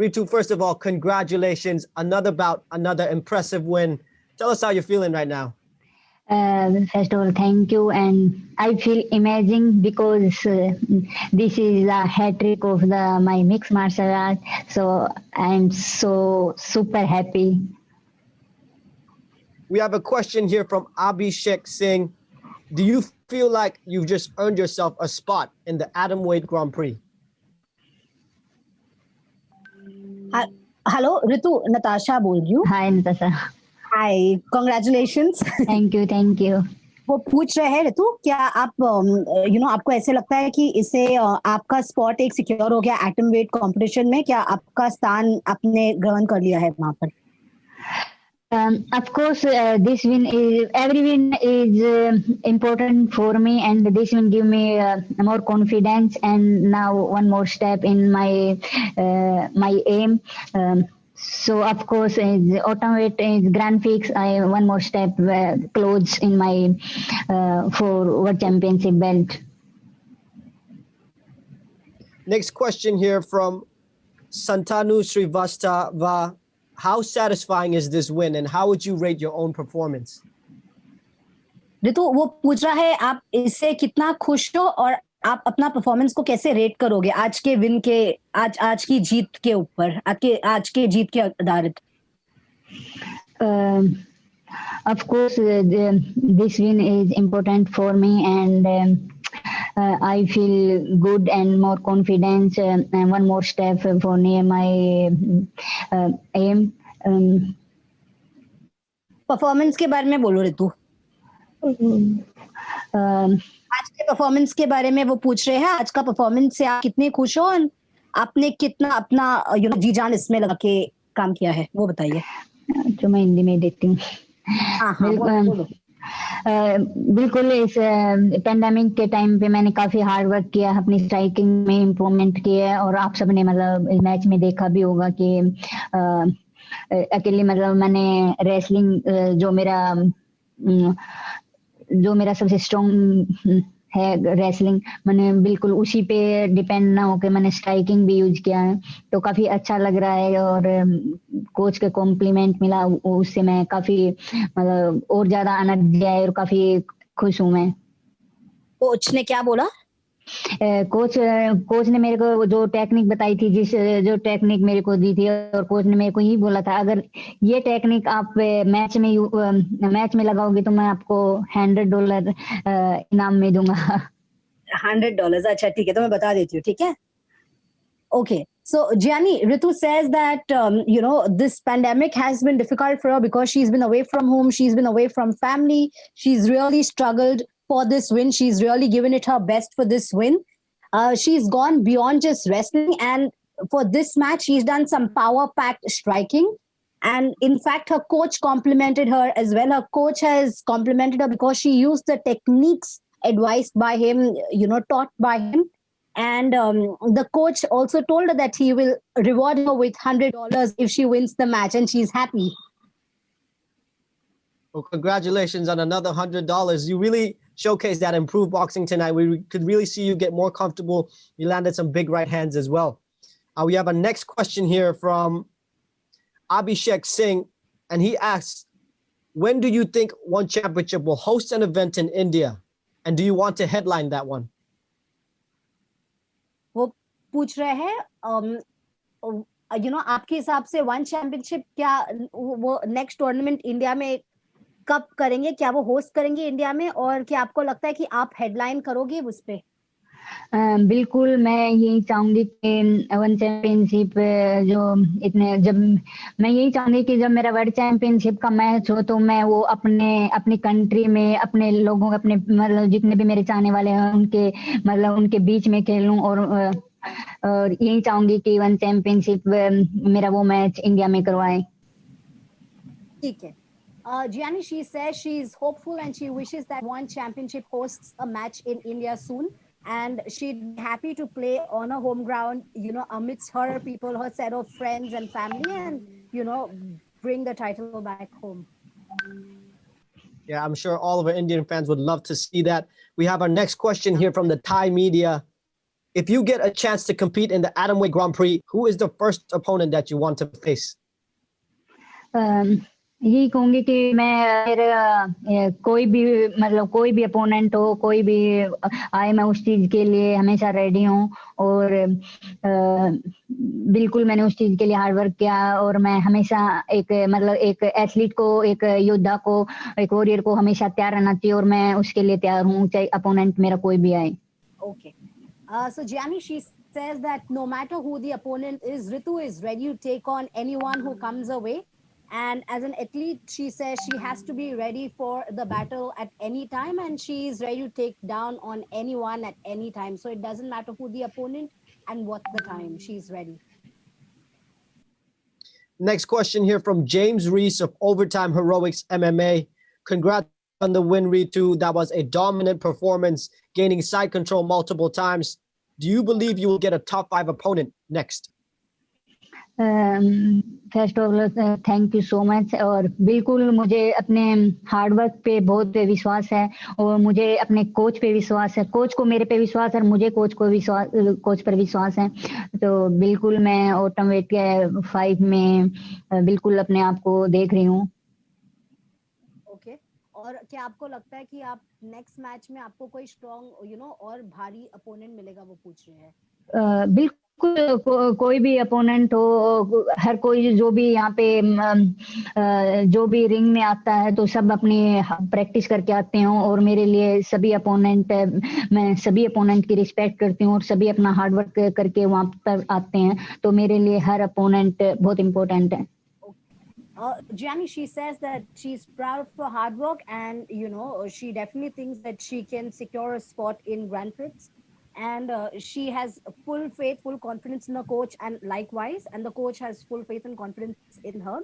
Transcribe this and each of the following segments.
Ritu, first of all, congratulations. Another bout, another impressive win. Tell us how you're feeling right now. First of all, thank you, and I feel amazing because this is a hat trick of my mixed martial art. So I'm so super happy. We have a question here from Abhishek Singh. Do you feel like you've just earned yourself a spot in the Atomweight Grand Prix? Hello, Ritu, Natasha बोल रही हूँ. Hi, Natasha. Hi, congratulations. Thank you, thank you. वो पूछ रहे हैं ऋतु, क्या आप आपको ऐसे लगता है कि इससे आपका स्पॉट एक सिक्योर हो गया एटम वेट कंपटीशन में? क्या आपका स्थान आपने ग्रहण कर लिया है वहां पर? Of course, every win is important for me, and this will give me more confidence. And now one more step in my aim. So of course, Atomweight is Grand Prix. I one more step close in my for World Championship belt. Next question here from Santanu Srivastava. How satisfying is this win, and how would you rate your own performance? ऋतु, वो पूछ रहा है आप इससे कितना खुश हो और आप अपना परफॉर्मेंस को कैसे रेट करोगे आज के विन के, आज की जीत के ऊपर, आज के जीत के आधारित? Of course, this win is important for me, and I feel good and more confidence, and one more step for near my aim. Performance के बारे में बोलो ऋतु. आज के परफॉर्मेंस के बारे में वो पूछ रहे हैं. आज का परफॉर्मेंस से आप कितने खुश हो और आपने कितना अपना जी जान इसमें लगा के काम किया है, वो बताइए. तो मैं हिंदी में देखती हूँ. बिल्कुल इस पेंडेमिक के टाइम पे मैंने काफी हार्ड वर्क किया, अपनी स्ट्राइकिंग में इम्प्रूवमेंट किया, और आप सबने मतलब इस मैच में देखा भी होगा कि अकेले मतलब मैंने रेसलिंग जो मेरा सबसे स्ट्रॉन्ग है रेसलिंग, मैंने बिल्कुल उसी पे डिपेंड ना होकर मैंने स्ट्राइकिंग भी यूज किया है, तो काफी अच्छा लग रहा है. और कोच के कॉम्प्लीमेंट मिला, उससे मैं काफी मतलब और ज्यादा आनंद दिया है और काफी खुश हूँ मैं. कोच ने क्या बोला? कोच ने मेरे को जो टेक्निक बताई थी, जो टेक्निक मेरे को दी थी, और कोच ने मेरे को यही बोला था अगर ये टेक्निक आप मैच में लगाओगे तो मैं आपको $100 इनाम में दूंगा. $100? अच्छा ठीक है, तो मैं बता देती हूँ. ठीक है, okay. So Gianni, Ritu says that this pandemic has been difficult for her because she's been away from home, she's been away from family, she's really struggled for this win. She's really given it her best for this win. She's gone beyond just wrestling, and for this match she's done some power-packed striking, and in fact her coach complimented her as well. Her coach has complimented her because she used the techniques advised by him, taught by him. And the coach also told her that he will reward her with $100 if she wins the match, and she's happy. Well, congratulations on another $100. You really showcased that improved boxing tonight. We could really see you get more comfortable. You landed some big right hands as well. We have a next question here from Abhishek Singh, and he asks, when do you think One Championship will host an event in India, and do you want to headline that one? वो पूछ रहे हैं आपके हिसाब से one championship क्या वो next tournament India में कब करेंगे, क्या वो होस्ट करेंगे इंडिया में, और क्या आपको लगता है कि आप हेडलाइन करोगे उस पे? बिल्कुल, मैं यही चाहूंगी कि वन चैंपियनशिप मैं यही चाहूंगी कि जब मेरा वर्ल्ड चैंपियनशिप का मैच हो तो मैं वो अपनी कंट्री में अपने लोगों, अपने मतलब जितने भी मेरे चाहने वाले हैं उनके बीच में खेलूं, और यही चाहूंगी कि वन चैंपियनशिप मेरा वो मैच इंडिया में करवाएं. ठीक है. Gianni, she says she's hopeful and she wishes that One Championship hosts a match in India soon, and she'd be happy to play on her home ground, amidst her people, her set of friends and family, and, bring the title back home. Yeah, I'm sure all of our Indian fans would love to see that. We have our next question here from the Thai media. If you get a chance to compete in the Atomweight Grand Prix, who is the first opponent that you want to face? यही कहूंगी कि मैं मेरा कोई भी मतलब कोई भी अपोनेंट हो, कोई भी आए, मैं उस चीज के लिए हमेशा रेडी हूँ। और बिल्कुल मैंने उस चीज के लिए हार्ड वर्क किया और मैं हमेशा एक मतलब एक एथलीट को, एक योद्धा को, एक वॉरियर को हमेशा तैयार रहना चाहिए और मैं उसके लिए तैयार हूँ, चाहे अपोनेंट मेरा कोई भी आए। Okay. So Gianni, she says that no matter who the opponent is, Ritu is ready to take on anyone who comes her way. And as an athlete, she says she has to be ready for the battle at any time, and she is ready to take down on anyone at any time. So it doesn't matter who the opponent and what the time, she's ready. Next question here from James Reese of Overtime Heroics MMA. Congrats on the win, Ritu. That was a dominant performance, gaining side control multiple times. Do you believe you will get a top 5 opponent next? First of all thank you so much. और बिल्कुल मुझे अपने hard work पे बहुत विश्वास है और मुझे अपने कोच पे विश्वास है। कोच को मेरे पे विश्वास है और मुझे कोच पर विश्वास है। तो बिल्कुल मैं एटमवेट के 5 में बिल्कुल अपने आप को देख रही हूँ। ओके, और क्या आपको लगता है कि आप नेक्स्ट मैच में आपको कोई स्ट्रॉन्ग और भारी अपोनेंट मिलेगा, वो पूछ रहे हैं। बिल्कुल कोई भी अपोनेंट हो, हर कोई जो भी यहाँ पे जो भी रिंग में आता है तो सब अपनी प्रैक्टिस करके आते हैं और मेरे लिए सभी अपोनेंट, मैं सभी अपोनेंट की रिस्पेक्ट करती हूँ और सभी अपना हार्ड वर्क करके वहाँ पर आते हैं। तो मेरे लिए हर अपोनेंट बहुत इम्पोर्टेंट है। Gianni, she says that she's proud of her hard work and she definitely thinks that she can secure a spot in Grand Prix. And she has full faith, full confidence in the coach, and likewise, and the coach has full faith and confidence in her.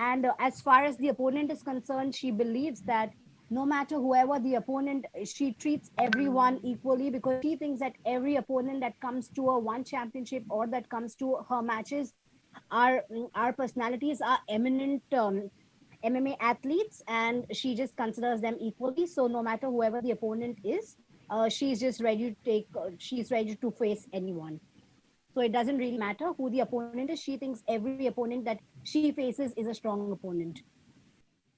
And as far as the opponent is concerned, she believes that no matter whoever the opponent, she treats everyone equally, because she thinks that every opponent that comes to a one championship or that comes to her matches, our personalities are eminent MMA athletes, and she just considers them equally. So no matter whoever the opponent is, she's just ready to she's ready to face anyone. So it doesn't really matter who the opponent is. She thinks every opponent that she faces is a strong opponent.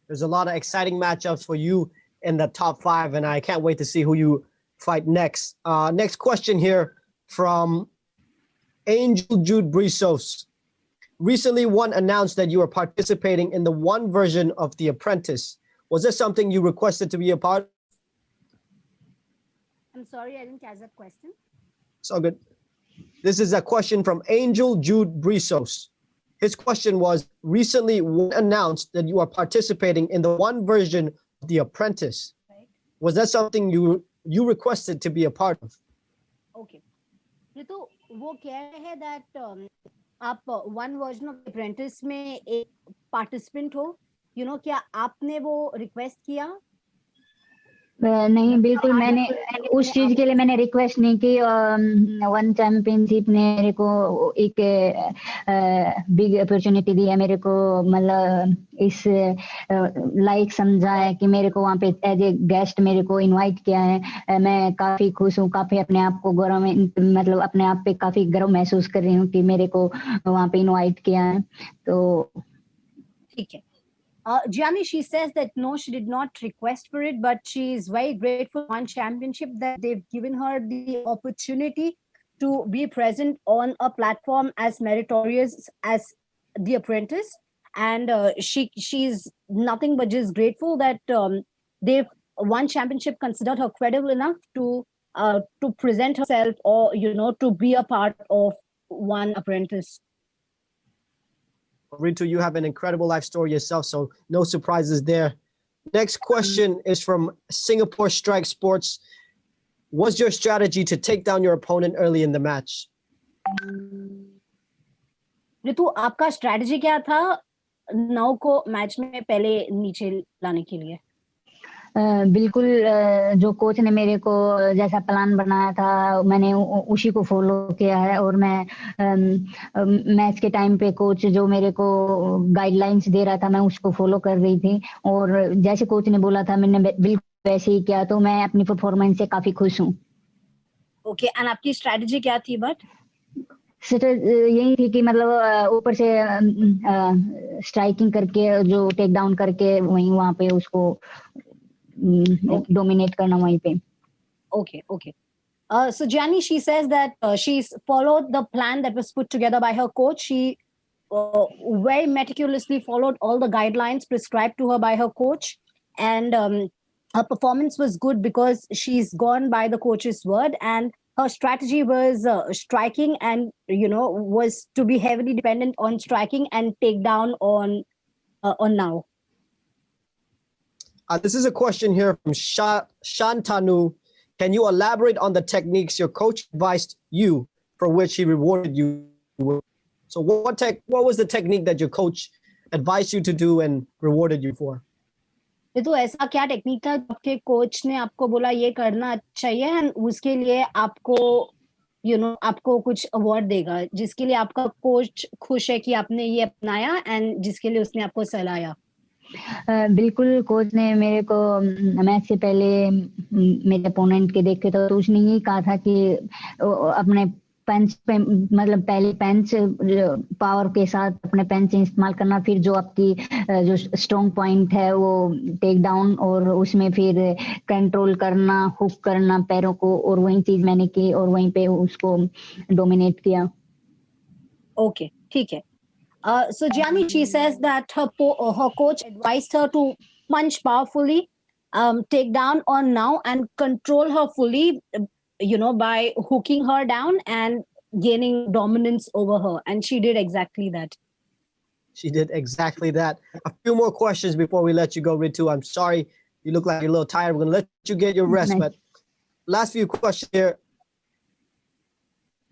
There's a lot of exciting matchups for you in the top 5, and I can't wait to see who you fight next. Next question here from Angel Jude Brisos. Recently, one announced that you are participating in the one version of The Apprentice. Was this something you requested to be a part of? I'm sorry, I didn't catch that question. It's all good. This is a question from Angel Jude Brisos. His question was, recently one announced that you are participating in the one version of The Apprentice. Right. Was that something you requested to be a part of? Okay. Ritu, वो कह रहे हैं that आप one version of Apprentice में एक participant हो, क्या आपने वो request किया? नहीं, बिल्कुल मैंने उस चीज के लिए मैंने रिक्वेस्ट नहीं की। वन चैंपियनशिप ने मेरे को एक बिग अपॉर्चुनिटी दी है, मेरे को मतलब इस लाइक समझा है कि मेरे को वहाँ पे एज ए गेस्ट मेरे को इनवाइट किया है। मैं काफी खुश हूँ, काफी अपने आप को गौरव मतलब अपने आप पे काफी गर्व महसूस कर रही हूँ कि मेरे को वहाँ पे इनवाइट किया है। तो ठीक है। Gianni, she says that no, she did not request for it, but she is very grateful for one championship that they've given her the opportunity to be present on a platform as meritorious as The Apprentice. And she's nothing but just grateful that they've one championship considered her credible enough to present herself or, to be a part of one Apprentice. Ritu, you have an incredible life story yourself, so no surprises there. Next question is from Singapore Strike Sports. What's your strategy to take down your opponent early in the match? Ritu, आपका strategy क्या था नौ को match में पहले नीचे लाने के लिए? बिल्कुल जो कोच ने मेरे को जैसा प्लान बनाया था मैंने उसी को फॉलो किया है और मैं मैच के टाइम पे कोच जो मेरे को गाइडलाइंस दे रहा था मैं उसको फॉलो कर रही थी और जैसे कोच ने बोला था मैंने बिल्कुल वैसे ही किया। तो मैं अपनी परफॉर्मेंस से काफी खुश हूँ। ओके, एंड आपकी स्ट्रेटजी क्या थी? बट यही थी कि मतलब ऊपर से स्ट्राइकिंग करके जो टेक डाउन करके वहीं वहां पे उसको डोमिनेट करना वहीं पे. okay, okay. So Gianni, she says that she's followed the plan that was put together by her coach. She very meticulously followed all the guidelines prescribed to her by her coach, and her performance was good because she's gone by the coach's word, and her strategy was striking, and was to be heavily dependent on striking and take down on now. This is a question here from Shantanu. Can you elaborate on the techniques your coach advised you, for which he rewarded you with? So what was the technique that your coach advised you to do and rewarded you for? तो ऐसा क्या technique था आपके coach ने आपको बोला ये करना चाहिए, एंड उसके लिए आपको आपको कुछ अवार्ड देगा, जिसके लिए आपका कोच खुश है कि आपने ये अपनाया, एंड जिसके लिए उसने आपको सलाहा? बिल्कुल, कोच ने मेरे को मैच से पहले मेरे अपोनेंट के देखे तो उसने यही कहा था कि अपने पंच पे मतलब पहले पंच पावर के साथ अपने पंच इस्तेमाल करना, फिर जो आपकी जो स्ट्रॉन्ग पॉइंट है वो टेक डाउन, और उसमें फिर कंट्रोल करना, हुक करना पैरों को, और वही चीज मैंने की और वहीं पे उसको डोमिनेट किया. ओके, ठीक है. So Gianni, she says that her coach advised her to punch powerfully, take down on now, and control her fully, by hooking her down and gaining dominance over her. And she did exactly that. She did exactly that. A few more questions before we let you go, Ritu. I'm sorry, you look like you're a little tired. We're going to let you get your rest. Nice. But last few questions here.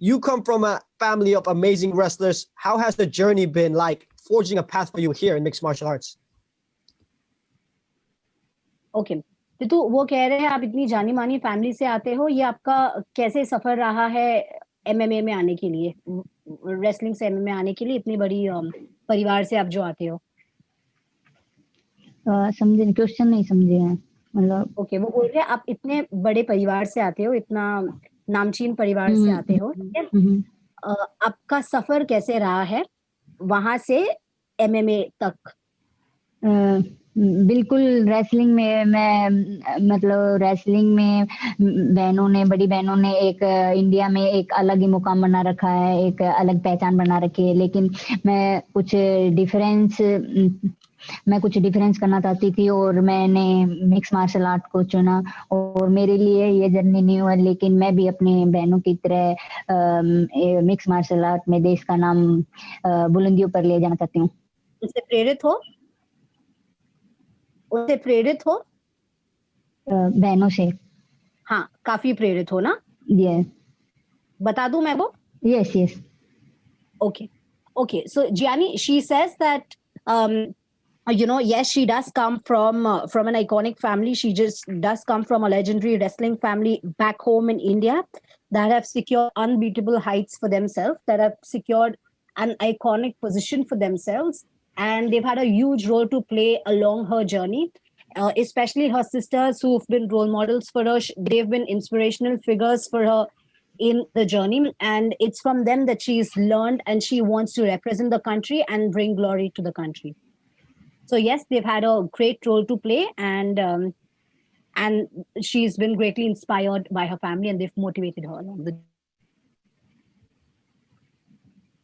You come from a family of amazing wrestlers. How has the journey been like, forging a path for you here in mixed martial arts? Okay, तो वो कह रहे हैं आप इतनी जानी मानी family से आते हो, ये आपका कैसे सफर रहा है एमएमए में आने के लिए, रेसलिंग से एमएमए आने के लिए, इतनी बड़ी परिवार से आप जो आते हो? समझे क्वेश्चन? नहीं समझे हैं मतलब. ओके, वो बोल रहे हैं आप इतने बड़े परिवार से आते हो, इतना नामचीन परिवार से आते हो, ठीक है? आपका सफर कैसे रहा है वहां से एमएमए तक? बिल्कुल, रेसलिंग में मैं मतलब रेसलिंग में बड़ी बहनों ने एक इंडिया में एक अलग ही मुकाम बना रखा है, एक अलग पहचान बना रखी है, लेकिन मैं कुछ डिफरेंस करना चाहती थी और मैंने मिक्स मार्शल आर्ट को चुना, और मेरे लिए ये जर्नी नहीं हुआ, लेकिन मैं भी अपने बहनों की तरह मिक्स मार्शल आर्ट में देश का नाम बुलंदियों पर ले जाना चाहती हूँ. उससे प्रेरित हो बहनों से. हाँ, काफी प्रेरित हो ना? ये बता दूं मैं वो? yes. Okay, so Gianni, she says that yes, she does come from an iconic family. She just does come from a legendary wrestling family back home in India that have secured unbeatable heights for themselves, that have secured an iconic position for themselves, and they've had a huge role to play along her journey. Especially her sisters, who've been role models for her. They've been inspirational figures for her in the journey, and it's from them that she's learned, and she wants to represent the country and bring glory to the country. So yes, they've had a great role to play, and she's been greatly inspired by her family, and they've motivated her along the.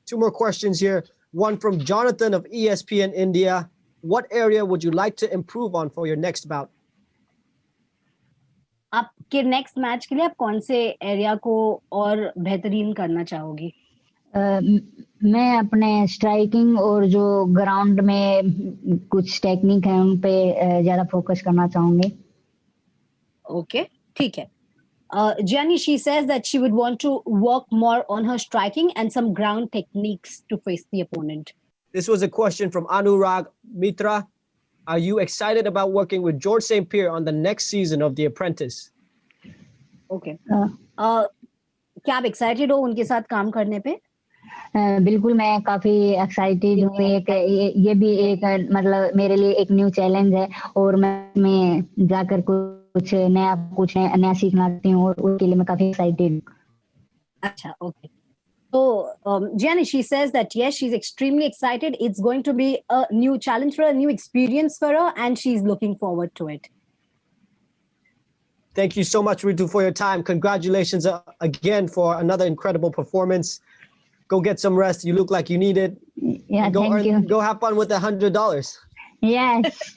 Two more questions here. One from Jonathan of ESPN India. What area would you like to improve on for your next bout? आपके next match के लिए आप कौन से area को और बेहतरीन करना चाहोगी? मैं अपने स्ट्राइकिंग और जो ग्राउंड में कुछ टेक्निक है उन पे ज्यादा फोकस करना चाहूंगी. ओके, ठीक है. Gianni, she says that she would want to work more on her striking and some ground techniques to face the opponent. This was a question from Anurag Mitra. Are you excited about working with George St. Pierre on the next season of The Apprentice? Okay. क्या आप excited हो उनके साथ काम करने पे? बिल्कुल, मैं काफी एक्साइटेड हूँ. ये भी एक मतलब मेरे लिए एक न्यू चैलेंज है, और मैं जाकर कुछ नया सीखना चाहती हूँ, और उसके लिए मैं काफी एक्साइटेड हूँ. Acha, okay. So, Gianni, she says that yes, she's extremely excited. It's going to be a new challenge for her, a new experience for her, and she's looking forward to it. Thank you so much, Ritu, for your time. Congratulations again for another incredible performance. Go get some rest. You look like you need it. Yeah, Go thank you. Go have fun with the $100. Yes.